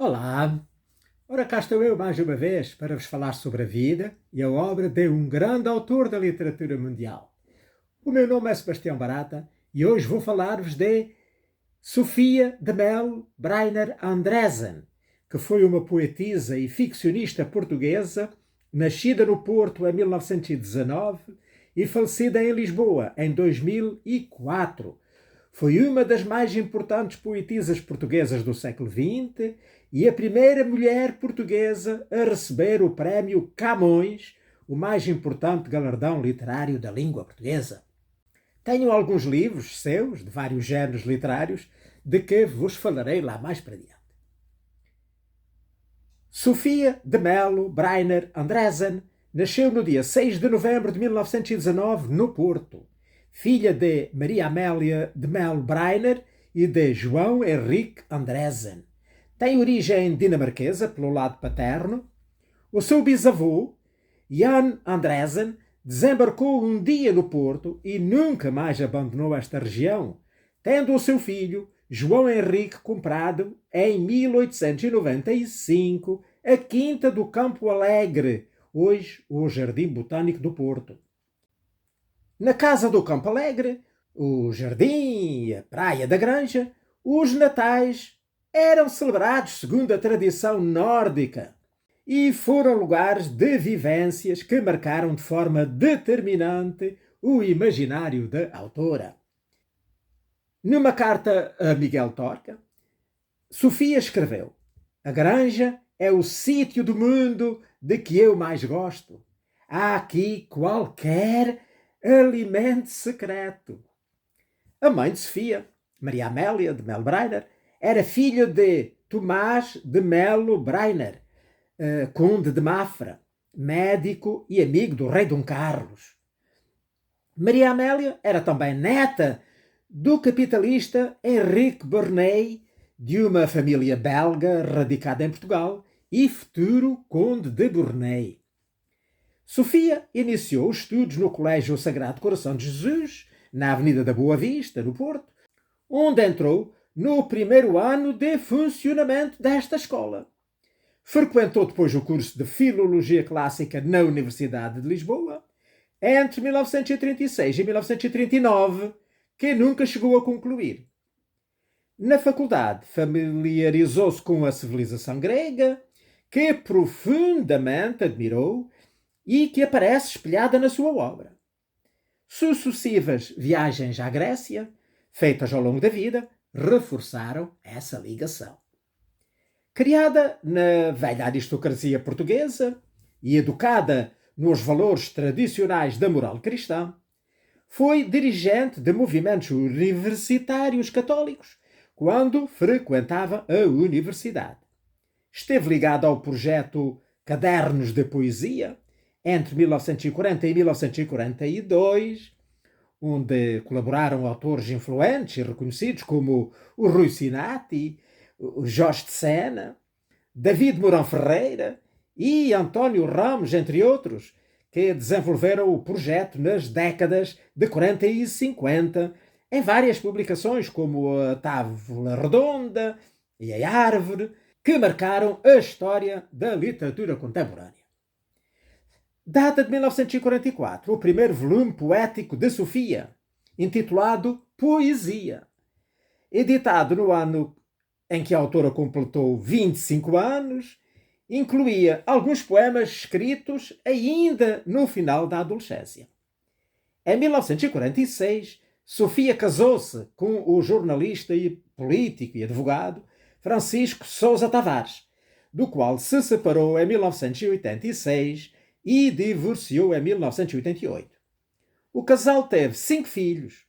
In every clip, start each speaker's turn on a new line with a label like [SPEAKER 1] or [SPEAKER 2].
[SPEAKER 1] Olá! Ora, cá estou eu mais uma vez para vos falar sobre a vida e a obra de um grande autor da literatura mundial. O meu nome é Sebastião Barata e hoje vou falar-vos de Sofia de Mello Breyner Andresen, que foi uma poetisa e ficcionista portuguesa, nascida no Porto em 1919 e falecida em Lisboa em 2004. Foi uma das mais importantes poetisas portuguesas do século XX e a primeira mulher portuguesa a receber o prémio Camões, o mais importante galardão literário da língua portuguesa. Tenho alguns livros seus, de vários géneros literários, de que vos falarei lá mais para diante. Sofia de Mello Breyner Andresen nasceu no dia 6 de novembro de 1919 no Porto, filha de Maria Amélia de Mello Breyner e de João Henrique Andresen. Tem origem dinamarquesa pelo lado paterno. O seu bisavô, Jan Andresen, desembarcou um dia no Porto e nunca mais abandonou esta região, tendo o seu filho, João Henrique, comprado em 1895 a Quinta do Campo Alegre, hoje o Jardim Botânico do Porto. Na Casa do Campo Alegre, o jardim e a praia da Granja, os natais eram celebrados segundo a tradição nórdica e foram lugares de vivências que marcaram de forma determinante o imaginário da autora. Numa carta a Miguel Torca, Sofia escreveu: "A Granja é o sítio do mundo de que eu mais gosto. Há aqui qualquer alimento secreto." A mãe de Sofia, Maria Amélia de Mello Breyner, era filha de Tomás de Mello Breyner, conde de Mafra, médico e amigo do rei Dom Carlos. Maria Amélia era também neta do capitalista Henrique Bernay, de uma família belga radicada em Portugal, e futuro conde de Bernay. Sofia iniciou os estudos no Colégio Sagrado Coração de Jesus, na Avenida da Boa Vista, no Porto, onde entrou no primeiro ano de funcionamento desta escola. Frequentou depois o curso de Filologia Clássica na Universidade de Lisboa, entre 1936 e 1939, que nunca chegou a concluir. Na faculdade, familiarizou-se com a civilização grega, que profundamente admirou e que aparece espelhada na sua obra. Sucessivas viagens à Grécia, feitas ao longo da vida, reforçaram essa ligação. Criada na velha aristocracia portuguesa e educada nos valores tradicionais da moral cristã, foi dirigente de movimentos universitários católicos quando frequentava a universidade. Esteve ligada ao projeto Cadernos de Poesia entre 1940 e 1942, onde colaboraram autores influentes e reconhecidos como o Rui Sinati, o Jorge de Sena, David Mourão Ferreira e António Ramos, entre outros, que desenvolveram o projeto nas décadas de 40 e 50 em várias publicações como a Távola Redonda e a Árvore, que marcaram a história da literatura contemporânea. Data de 1944, o primeiro volume poético de Sofia, intitulado Poesia. Editado no ano em que a autora completou 25 anos, incluía alguns poemas escritos ainda no final da adolescência. Em 1946, Sofia casou-se com o jornalista e político e advogado Francisco Sousa Tavares, do qual se separou em 1986 e divorciou em 1988. O casal teve 5 filhos: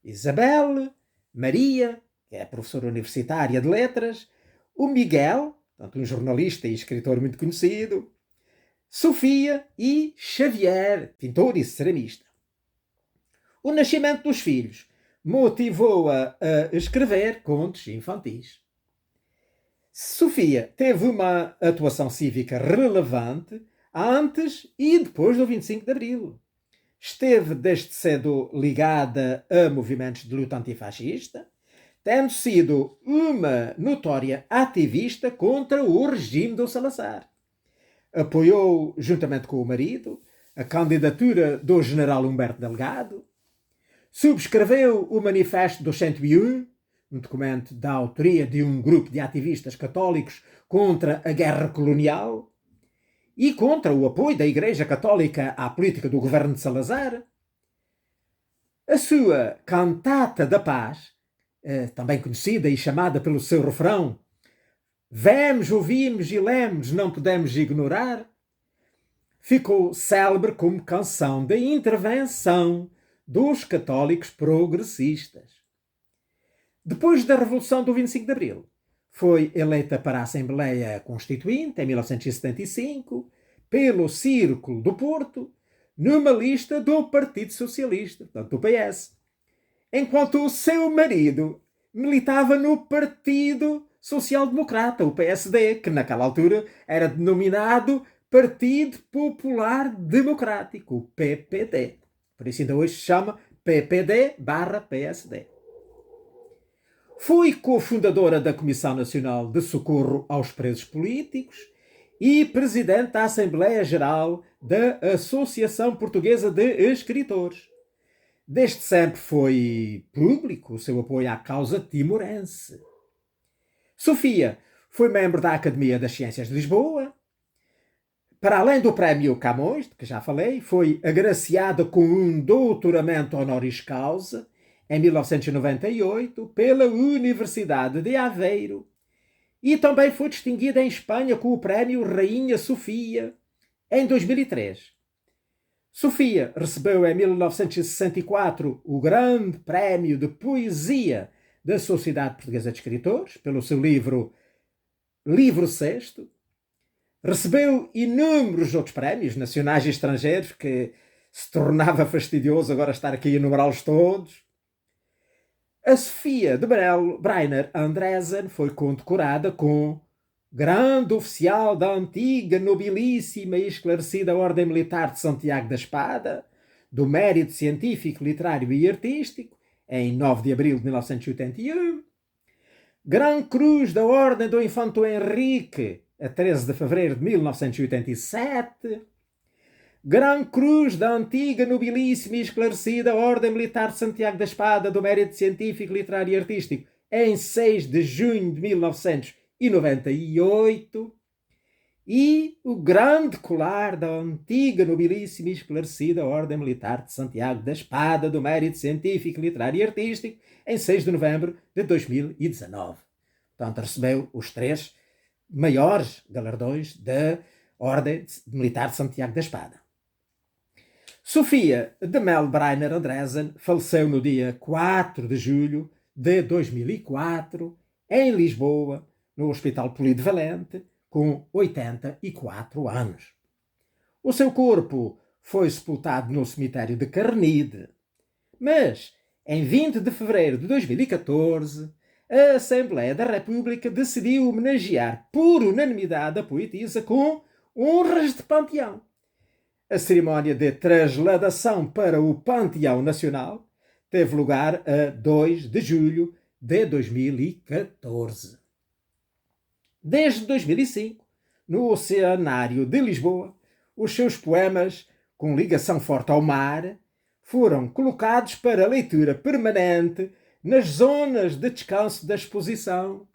[SPEAKER 1] Isabel, Maria, que é professora universitária de letras, o Miguel, um jornalista e escritor muito conhecido, Sofia e Xavier, pintor e ceramista. O nascimento dos filhos motivou-a a escrever contos infantis. Sofia teve uma atuação cívica relevante antes e depois do 25 de Abril. Esteve desde cedo ligada a movimentos de luta antifascista, tendo sido uma notória ativista contra o regime do Salazar. Apoiou, juntamente com o marido, a candidatura do general Humberto Delgado, subscreveu o Manifesto dos 101, um documento da autoria de um grupo de ativistas católicos contra a guerra colonial e contra o apoio da Igreja Católica à política do governo de Salazar. A sua Cantata da Paz, também conhecida e chamada pelo seu refrão Vemos, ouvimos e lemos, não podemos ignorar, ficou célebre como canção de intervenção dos católicos progressistas. Depois da Revolução do 25 de Abril, foi eleita para a Assembleia Constituinte, em 1975, pelo Círculo do Porto, numa lista do Partido Socialista, portanto do PS, enquanto o seu marido militava no Partido Social Democrata, o PSD, que naquela altura era denominado Partido Popular Democrático, o PPD. Por isso ainda hoje se chama PPD/PSD. Foi cofundadora da Comissão Nacional de Socorro aos Presos Políticos e presidente da Assembleia Geral da Associação Portuguesa de Escritores. Desde sempre foi público o seu apoio à causa timorense. Sofia foi membro da Academia das Ciências de Lisboa. Para além do Prémio Camões, de que já falei, foi agraciada com um doutoramento honoris causa em 1998 pela Universidade de Aveiro e também foi distinguida em Espanha com o Prémio Rainha Sofia em 2003. Sofia recebeu em 1964 o Grande Prémio de Poesia da Sociedade Portuguesa de Escritores pelo seu livro Livro Sexto. Recebeu inúmeros outros prémios nacionais e estrangeiros que se tornava fastidioso agora estar aqui a enumerá-los todos. A Sofia de Breiner Andresen foi condecorada com Grande Oficial da antiga, nobilíssima e esclarecida Ordem Militar de Santiago da Espada, do Mérito Científico, Literário e Artístico, em 9 de abril de 1981. Gran Cruz da Ordem do Infante Henrique, a 13 de fevereiro de 1987. Gran Cruz da antiga, nobilíssima e esclarecida Ordem Militar de Santiago da Espada, do Mérito Científico, Literário e Artístico, em 6 de junho de 1998. E o Grande Colar da antiga, nobilíssima e esclarecida Ordem Militar de Santiago da Espada, do Mérito Científico, Literário e Artístico, em 6 de novembro de 2019. Portanto, recebeu os 3 maiores galardões da Ordem Militar de Santiago da Espada. Sofia de Breiner Andresen faleceu no dia 4 de julho de 2004, em Lisboa, no Hospital Polivalente, com 84 anos. O seu corpo foi sepultado no cemitério de Carnide, mas, em 20 de fevereiro de 2014, a Assembleia da República decidiu homenagear por unanimidade a poetisa com honras de panteão. A cerimónia de trasladação para o Panteão Nacional teve lugar a 2 de julho de 2014. Desde 2005, no Oceanário de Lisboa, os seus poemas, com ligação forte ao mar, foram colocados para leitura permanente nas zonas de descanso da exposição,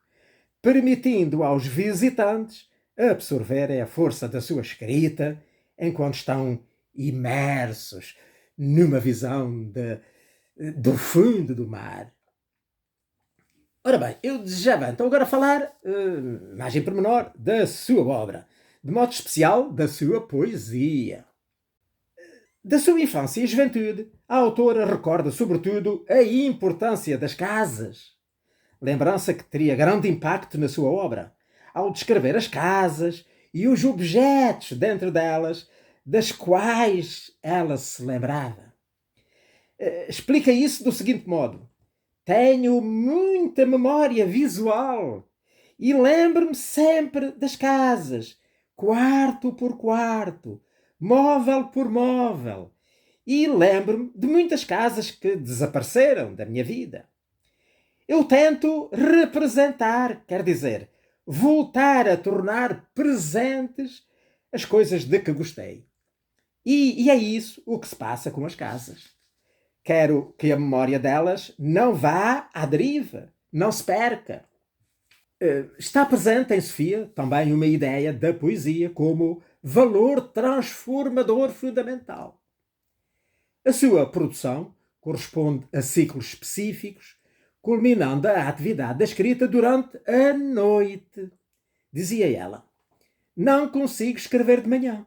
[SPEAKER 1] permitindo aos visitantes absorverem a força da sua escrita enquanto estão imersos numa visão do fundo do mar. Ora bem, eu desejava então agora falar, mais em pormenor, da sua obra, de modo especial da sua poesia. Da sua infância e juventude, a autora recorda sobretudo a importância das casas, lembrança que teria grande impacto na sua obra, ao descrever as casas e os objetos dentro delas, das quais ela se lembrava. Explica isso do seguinte modo: tenho muita memória visual e lembro-me sempre das casas, quarto por quarto, móvel por móvel, e lembro-me de muitas casas que desapareceram da minha vida. Eu tento representar, quer dizer, voltar a tornar presentes as coisas de que gostei. E é isso o que se passa com as casas. Quero que a memória delas não vá à deriva, não se perca. Está presente em Sofia também uma ideia da poesia como valor transformador fundamental. A sua produção corresponde a ciclos específicos, culminando a atividade da escrita durante a noite. Dizia ela: não consigo escrever de manhã.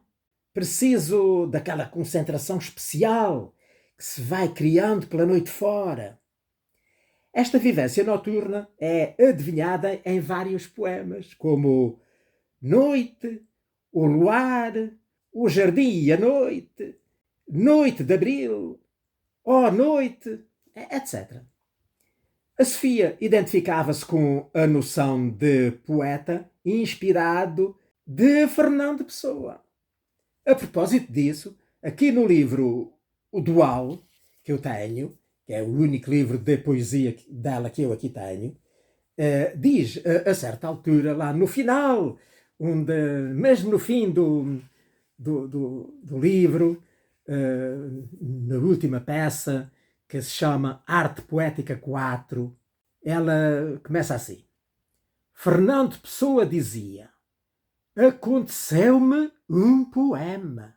[SPEAKER 1] Preciso daquela concentração especial que se vai criando pela noite fora. Esta vivência noturna é adivinhada em vários poemas, como Noite, O Luar, O Jardim e a Noite, Noite de Abril, Ó Noite, etc. A Sofia identificava-se com a noção de poeta inspirado de Fernando Pessoa. A propósito disso, aqui no livro O Dual, que eu tenho, que é o único livro de poesia dela que eu aqui tenho, diz a certa altura, lá no final, mesmo no fim do livro, na última peça, que se chama Arte Poética 4, ela começa assim. Fernando Pessoa dizia: aconteceu-me um poema.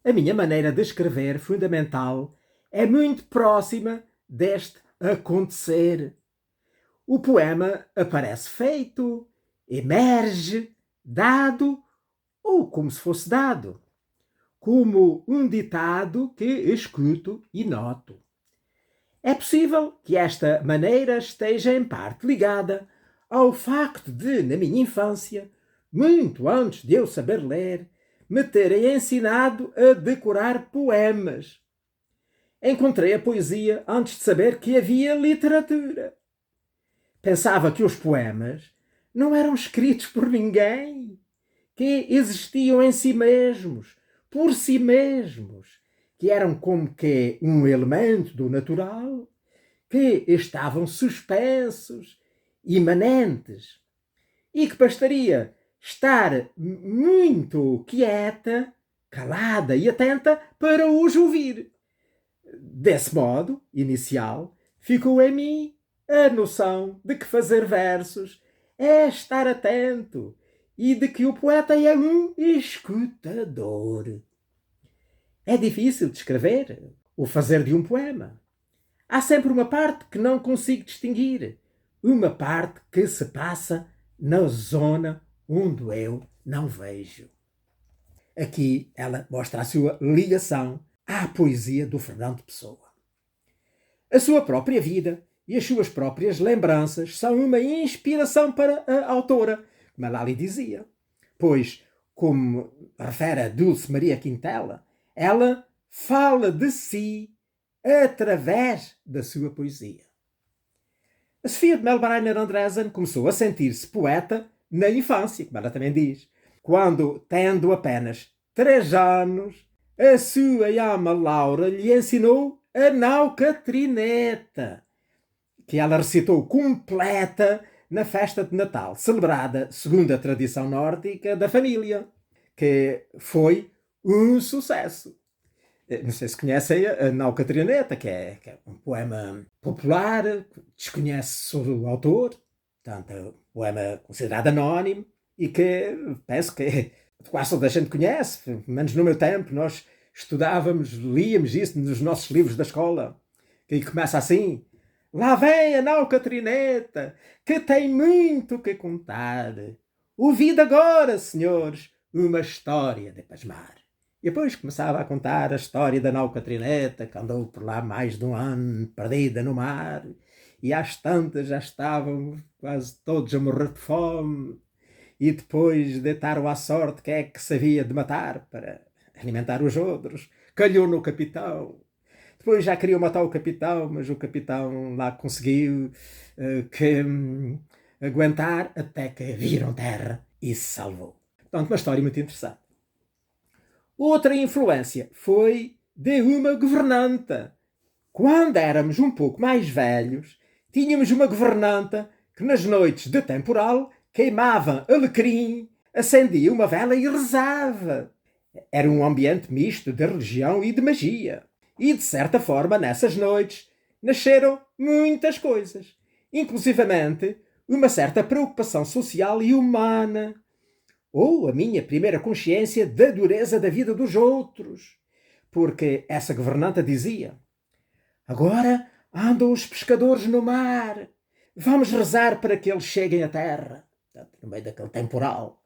[SPEAKER 1] A minha maneira de escrever fundamental é muito próxima deste acontecer. O poema aparece feito, emerge, dado, ou como se fosse dado, como um ditado que escuto e noto. É possível que esta maneira esteja em parte ligada ao facto de, na minha infância, muito antes de eu saber ler, me terem ensinado a decorar poemas. Encontrei a poesia antes de saber que havia literatura. Pensava que os poemas não eram escritos por ninguém, que existiam em si mesmos, por si mesmos, que eram como que um elemento do natural, que estavam suspensos, imanentes, e que bastaria estar muito quieta, calada e atenta para os ouvir. Desse modo, inicial, ficou em mim a noção de que fazer versos é estar atento e de que o poeta é um escutador. É difícil descrever o fazer de um poema. Há sempre uma parte que não consigo distinguir, uma parte que se passa na zona onde eu não vejo. Aqui ela mostra a sua ligação à poesia do Fernando Pessoa. A sua própria vida e as suas próprias lembranças são uma inspiração para a autora, como ela ali dizia. Pois, como refere a Dulce Maria Quintela, ela fala de si através da sua poesia. A Sofia de Melbareiner Andresen começou a sentir-se poeta na infância, como ela também diz, quando, tendo apenas 3 anos, a sua ama Laura lhe ensinou a nau Catrineta, que ela recitou completa na festa de Natal, celebrada segundo a tradição nórdica da família, que foi um sucesso. Não sei se conhecem a Nau Catrineta, que é um poema popular, desconhece o autor, portanto, é um poema considerado anónimo e que penso que quase toda a gente conhece, pelo menos no meu tempo, nós estudávamos, líamos isso nos nossos livros da escola, que começa assim: lá vem a Nau Catrineta, que tem muito que contar. Ouvid agora, senhores, uma história de pasmar. E depois começava a contar a história da Nau Catrineta, que andou por lá mais de um ano, perdida no mar, e às tantas já estavam quase todos a morrer de fome, e depois deitaram à sorte quem é que sabia de matar para alimentar os outros. Calhou no capitão. Depois já queriam matar o capitão, mas o capitão lá conseguiu aguentar até que viram terra e se salvou. Portanto, uma história muito interessante. Outra influência foi de uma governanta. Quando éramos um pouco mais velhos, tínhamos uma governanta que nas noites de temporal queimava alecrim, acendia uma vela e rezava. Era um ambiente misto de religião e de magia. E, de certa forma, nessas noites, nasceram muitas coisas. Inclusivamente, uma certa preocupação social e humana. Ou a minha primeira consciência da dureza da vida dos outros. Porque essa governanta dizia: agora andam os pescadores no mar. Vamos rezar para que eles cheguem à terra. No meio daquele temporal.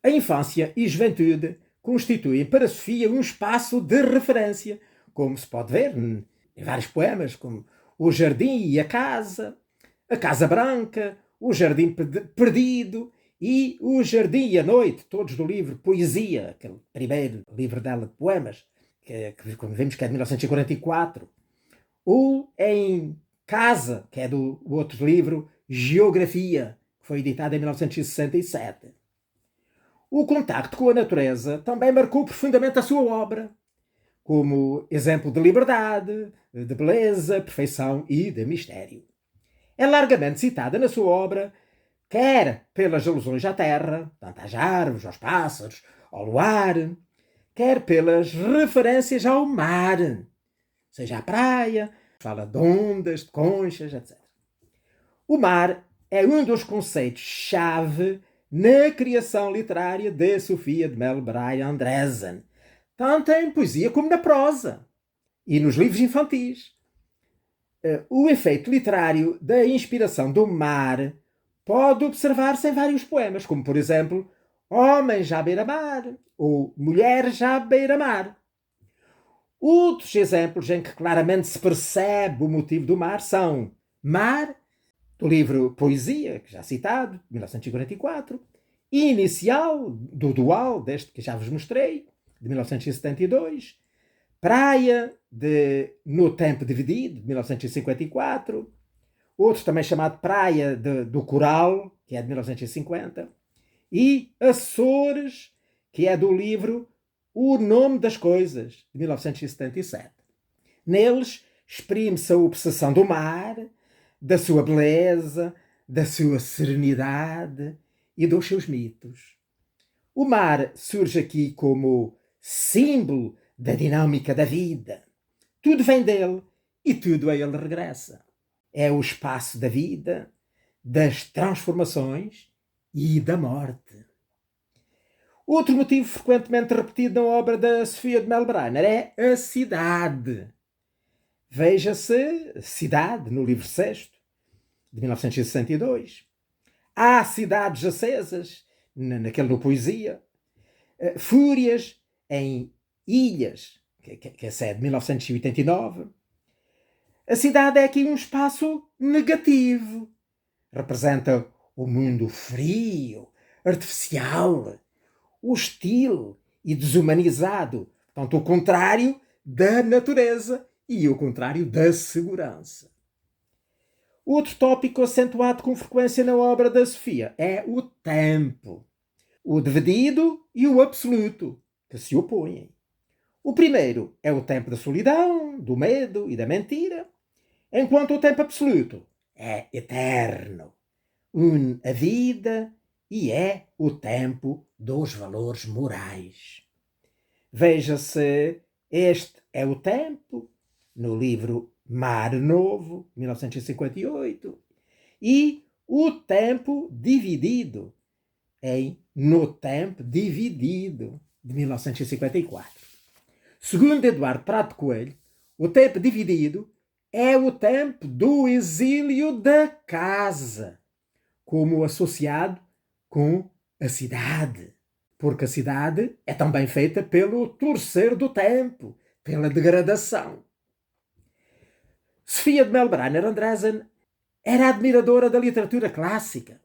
[SPEAKER 1] A infância e juventude constituem para Sofia um espaço de referência, como se pode ver em vários poemas, como O Jardim e a Casa Branca, O Jardim Perdido e O Jardim e a Noite, todos do livro Poesia, aquele primeiro livro dela de poemas, que como vemos que é de 1944. Ou em Casa, que é do outro livro Geografia, que foi editado em 1967. O contacto com a natureza também marcou profundamente a sua obra, como exemplo de liberdade, de beleza, perfeição e de mistério. É largamente citada na sua obra, quer pelas alusões à terra, tanto às árvores, aos pássaros, ao luar, quer pelas referências ao mar, seja à praia, fala de ondas, de conchas, etc. O mar é um dos conceitos-chave na criação literária de Sofia de Melo Brahe Andreasen, tanto em poesia como na prosa e nos livros infantis. O efeito literário da inspiração do mar pode observar-se em vários poemas, como, por exemplo, Homens à beira-mar ou Mulheres à beira-mar. Outros exemplos em que claramente se percebe o motivo do mar são Mar, do livro Poesia, que já citado, de 1944, Inicial, do Dual, deste que já vos mostrei, de 1972, Praia, de No Tempo Dividido, de 1954, outro também chamado Praia do Coral, que é de 1950, e Açores, que é do livro O Nome das Coisas, de 1977. Neles exprime-se a obsessão do mar, da sua beleza, da sua serenidade e dos seus mitos. O mar surge aqui como símbolo da dinâmica da vida. Tudo vem dele e tudo a ele regressa. É o espaço da vida, das transformações e da morte. Outro motivo frequentemente repetido na obra da Sofia de Melo Brahe é a cidade. Veja-se Cidade, no livro sexto, de 1962. Há cidades acesas, naquele no Poesia. Fúrias em Ilhas, que é de 1989. A cidade é aqui um espaço negativo. Representa o mundo frio, artificial, hostil e desumanizado. Portanto, o contrário da natureza e o contrário da segurança. Outro tópico acentuado com frequência na obra da Sofia é o tempo. O dividido e o absoluto, que se opõem. O primeiro é o tempo da solidão, do medo e da mentira, enquanto o tempo absoluto é eterno, une a vida e é o tempo dos valores morais. Veja-se Este é o Tempo, no livro Mar Novo, 1958, e O Tempo Dividido, em No Tempo Dividido, de 1954. Segundo Eduardo Prado Coelho, o tempo dividido é o tempo do exílio da casa, como associado com a cidade. Porque a cidade é também feita pelo torcer do tempo, pela degradação. Sofia de Melo Brahe Andreasen era admiradora da literatura clássica.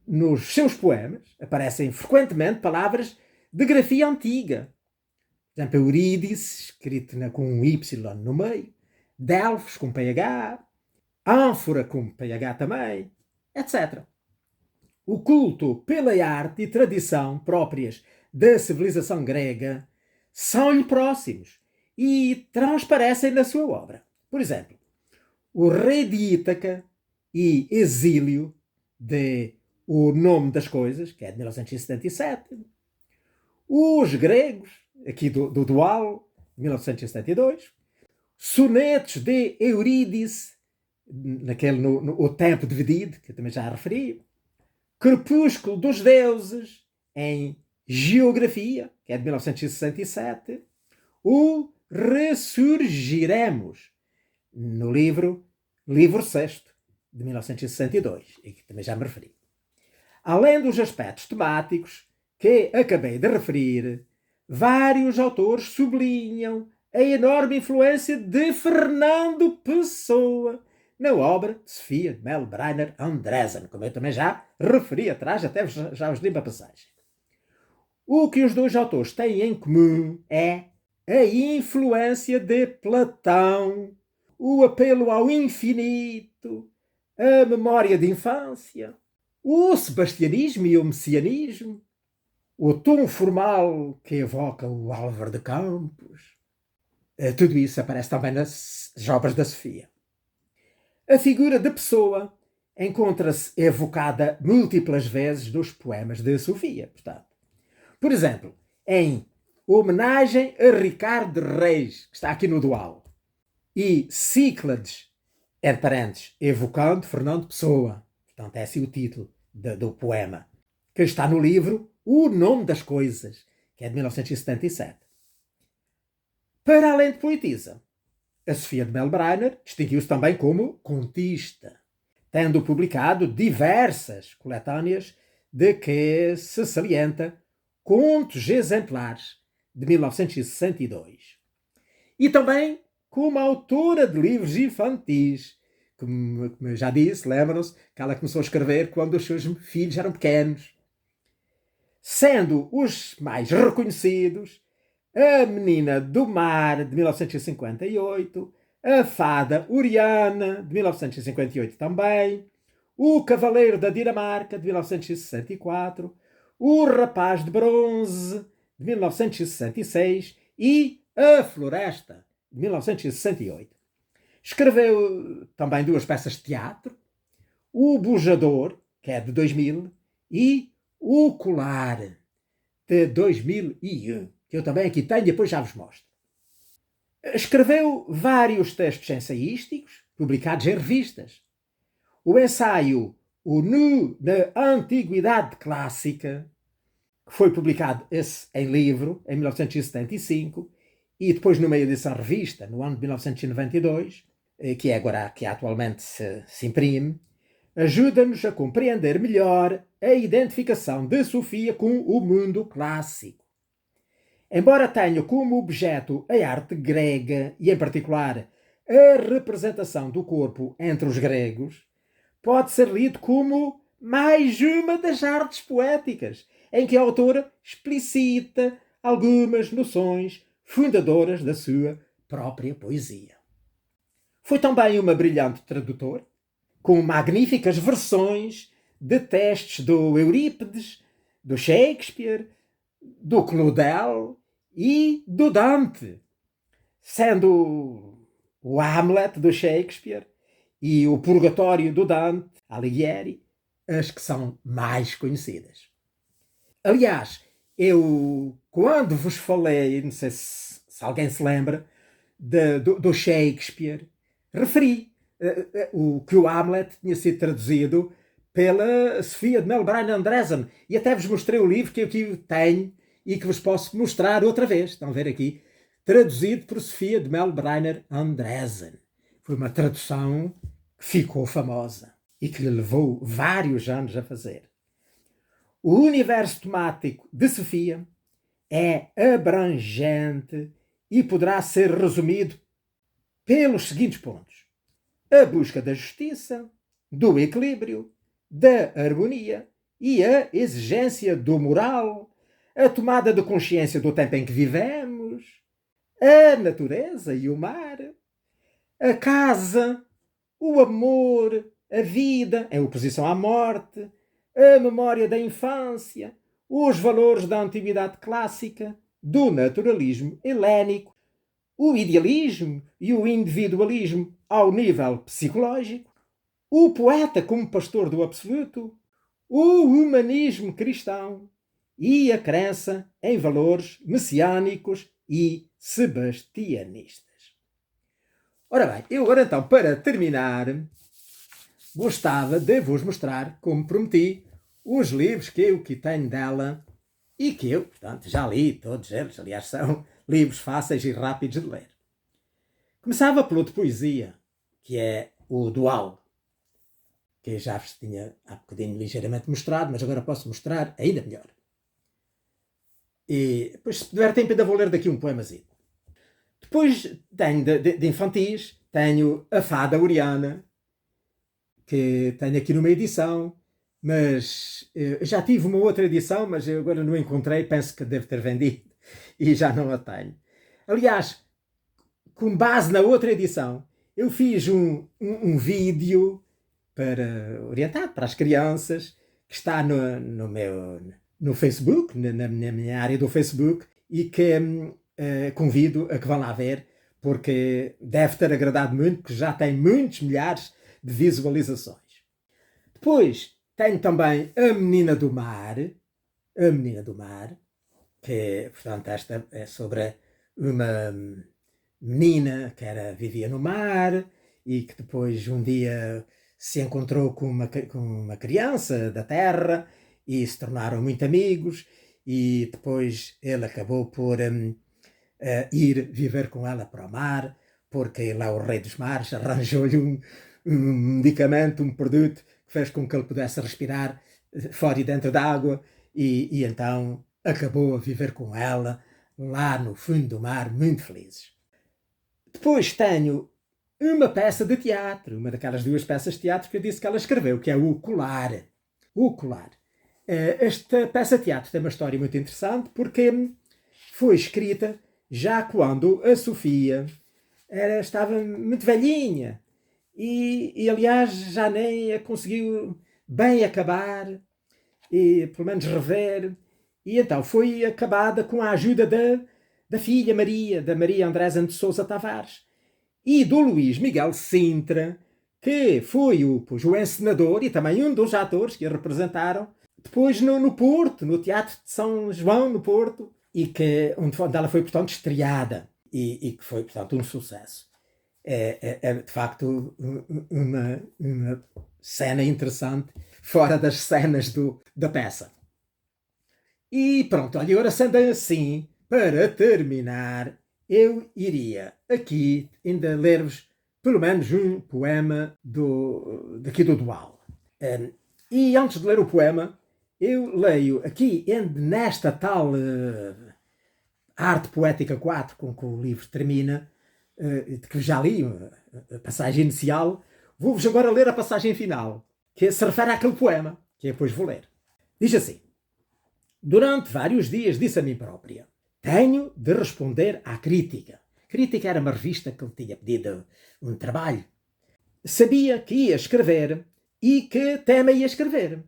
[SPEAKER 1] Nos seus poemas aparecem frequentemente palavras de grafia antiga. Por exemplo, Eurídice, escrito com um Y no meio, Delfos com PH, Ânfora com PH também, etc. O culto pela arte e tradição próprias da civilização grega são-lhe próximos e transparecem na sua obra. Por exemplo, o Rei de Ítaca e Exílio, de O Nome das Coisas, que é de 1977. Os Gregos, aqui do Dual, 1972. Sonetos de Eurídice, naquele O Tempo Dividido, que eu também já referi. Crepúsculo dos Deuses, em Geografia, que é de 1967. O Ressurgiremos, no livro Sexto, de 1962, e que também já me referi. Além dos aspectos temáticos que acabei de referir, vários autores sublinham a enorme influência de Fernando Pessoa na obra de Sofia de Melbrenner Andresen, como eu também já referi atrás, até já vos li a passagem. O que os dois autores têm em comum é a influência de Platão, o apelo ao infinito, a memória de infância, o sebastianismo e o messianismo, o tom formal que evoca o Álvaro de Campos. Tudo isso aparece também nas obras da Sofia. A figura de Pessoa encontra-se evocada múltiplas vezes nos poemas de Sofia, portanto. Por exemplo, em Homenagem a Ricardo Reis, que está aqui no Dual, e Cíclades, entre parênteses, evocando Fernando Pessoa. Portanto, é assim o título do poema, que está no livro O Nome das Coisas, que é de 1977. Para além de poetisa, a Sofia de Melbrenner distinguiu-se também como contista, tendo publicado diversas coletâneas de que se salienta Contos Exemplares, de 1962. E também como autora de livros infantis, como eu já disse, lembram-se que ela começou a escrever quando os seus filhos eram pequenos. Sendo os mais reconhecidos A Menina do Mar, de 1958, A Fada Oriana, de 1958 também, O Cavaleiro da Dinamarca, de 1964, O Rapaz de Bronze, de 1966 e A Floresta, de 1968. Escreveu também duas peças de teatro, O Bujador, que é de 2000, e O Colar, de 2001, que eu também aqui tenho, depois já vos mostro. Escreveu vários textos ensaísticos, publicados em revistas. O ensaio O Nu na Antiguidade Clássica, que foi publicado em livro, em 1975, e depois numa edição revista, no ano de 1992, que é agora que atualmente se imprime, ajuda-nos a compreender melhor a identificação de Sofia com o mundo clássico. Embora tenha como objeto a arte grega, e em particular a representação do corpo entre os gregos, pode ser lido como mais uma das artes poéticas, em que a autora explicita algumas noções fundadoras da sua própria poesia. Foi também uma brilhante tradutora, com magníficas versões de textos do Eurípides, do Shakespeare, do Claudel e do Dante, sendo o Hamlet do Shakespeare e o Purgatório do Dante, Alighieri, as que são mais conhecidas. Aliás, eu, quando vos falei, não sei se alguém se lembra, do Shakespeare, referi que o Hamlet tinha sido traduzido pela Sofia de Melbrenner Andresen, e até vos mostrei o livro que eu aqui tenho e que vos posso mostrar outra vez. Estão a ver aqui? Traduzido por Sofia de Melbrenner Andresen. Foi uma tradução que ficou famosa e que lhe levou vários anos a fazer. O universo temático de Sofia é abrangente e poderá ser resumido pelos seguintes pontos: a busca da justiça, do equilíbrio, da harmonia e a exigência do moral, a tomada de consciência do tempo em que vivemos, a natureza e o mar, a casa, o amor, a vida em oposição à morte, a memória da infância, os valores da antiguidade clássica, do naturalismo helénico, o idealismo e o individualismo ao nível psicológico, o poeta como pastor do absoluto, o humanismo cristão e a crença em valores messiânicos e sebastianistas. Ora bem, eu agora então, para terminar, gostava de vos mostrar, como prometi, os livros que eu aqui tenho dela e que eu, portanto, já li todos eles. Aliás, são livros fáceis e rápidos de ler. Começava pelo de poesia, que é o Dual, que já vos tinha há bocadinho ligeiramente mostrado, mas agora posso mostrar ainda melhor. E depois, se tiver tempo, ainda vou ler daqui um poemazinho. Depois tenho de infantis, tenho a Fada Oriana, que tenho aqui numa edição, mas já tive uma outra edição, mas eu agora não encontrei, penso que devo ter vendido e já não a tenho. Aliás, com base na outra edição, eu fiz um vídeo orientado para as crianças, que está no Facebook, na minha área do Facebook, e que convido a que vão lá ver, porque deve ter agradado muito, porque já tem muitos milhares de visualizações. Depois tenho também a Menina do Mar, que, portanto, esta é sobre uma menina que vivia no mar e que depois um dia se encontrou com uma criança da terra e se tornaram muito amigos, e depois ele acabou por ir viver com ela para o mar, porque lá o rei dos mares arranjou-lhe um medicamento, um produto que fez com que ele pudesse respirar fora e dentro da água, e então acabou a viver com ela lá no fundo do mar, muito felizes. Depois tenho uma peça de teatro, uma daquelas duas peças de teatro que eu disse que ela escreveu, que é o Colar. O Colar. Esta peça de teatro tem uma história muito interessante, porque foi escrita já quando a Sofia estava muito velhinha e aliás já nem a conseguiu bem acabar, e pelo menos rever, e então foi acabada com a ajuda da filha Maria, da Maria Andresa de Sousa Tavares e do Luís Miguel Sintra, que foi o encenador e também um dos atores que a representaram depois no Porto, no Teatro de São João, no Porto, e onde ela foi, portanto, estreada e que foi, portanto, um sucesso. É de facto uma cena interessante, fora das cenas da peça. E pronto, olha, agora sendo assim, para terminar, eu iria aqui ainda ler-vos pelo menos um poema daqui do Dual. E antes de ler o poema, eu leio aqui, nesta tal Arte Poética 4, com que o livro termina, de que já li a passagem inicial, vou-vos agora ler a passagem final, que se refere àquele poema, que depois vou ler. Diz assim: durante vários dias disse a mim própria, tenho de responder à crítica. Crítica era uma revista que ele tinha pedido um trabalho. Sabia que ia escrever e que até me ia escrever.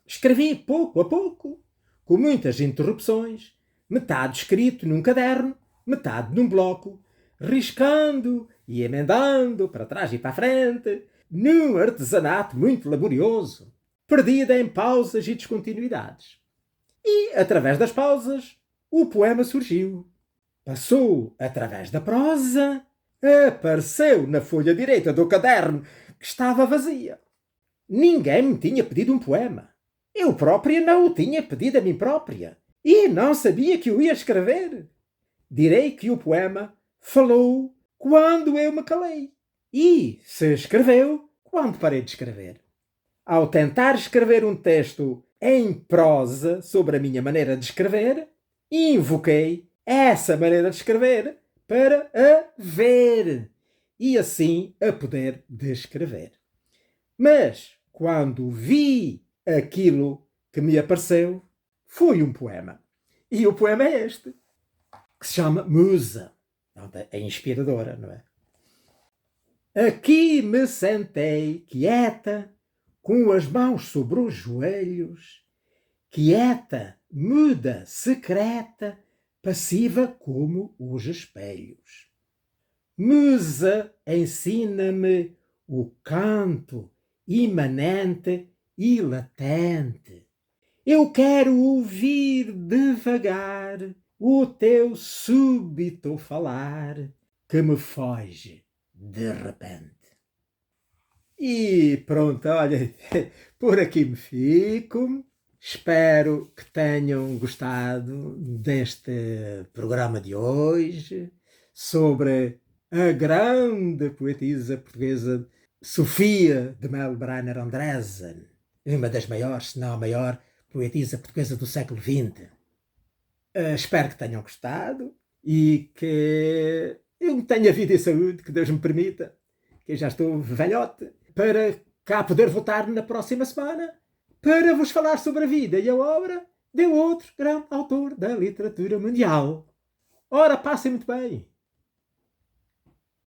[SPEAKER 1] Escrevi pouco a pouco, com muitas interrupções, metade escrito num caderno, metade num bloco, riscando e emendando para trás e para a frente, num artesanato muito laborioso, perdida em pausas e descontinuidades. E, através das pausas, o poema surgiu. Passou através da prosa, apareceu na folha direita do caderno, que estava vazia. Ninguém me tinha pedido um poema. Eu própria não o tinha pedido a mim própria. E não sabia que o ia escrever. Direi que o poema falou quando eu me calei. E se escreveu quando parei de escrever. Ao tentar escrever um texto em prosa sobre a minha maneira de escrever, invoquei essa maneira de escrever para a ver e assim a poder descrever. Mas quando vi aquilo que me apareceu, foi um poema. E o poema é este, que se chama Musa. É inspiradora, não é? Aqui me sentei quieta, com as mãos sobre os joelhos, quieta, muda, secreta, passiva como os espelhos. Musa, ensina-me o canto imanente e latente. Eu quero ouvir devagar o teu súbito falar, que me foge de repente. E pronto, olha, por aqui me fico. Espero que tenham gostado deste programa de hoje sobre a grande poetisa portuguesa Sofia de Melbrenner Andressen, uma das maiores, se não a maior, poetisa portuguesa do século XX. Espero que tenham gostado e que eu tenha vida e saúde, que Deus me permita, que eu já estou velhote, para cá poder voltar na próxima semana para vos falar sobre a vida e a obra de outro grande autor da literatura mundial. Ora, passem muito bem!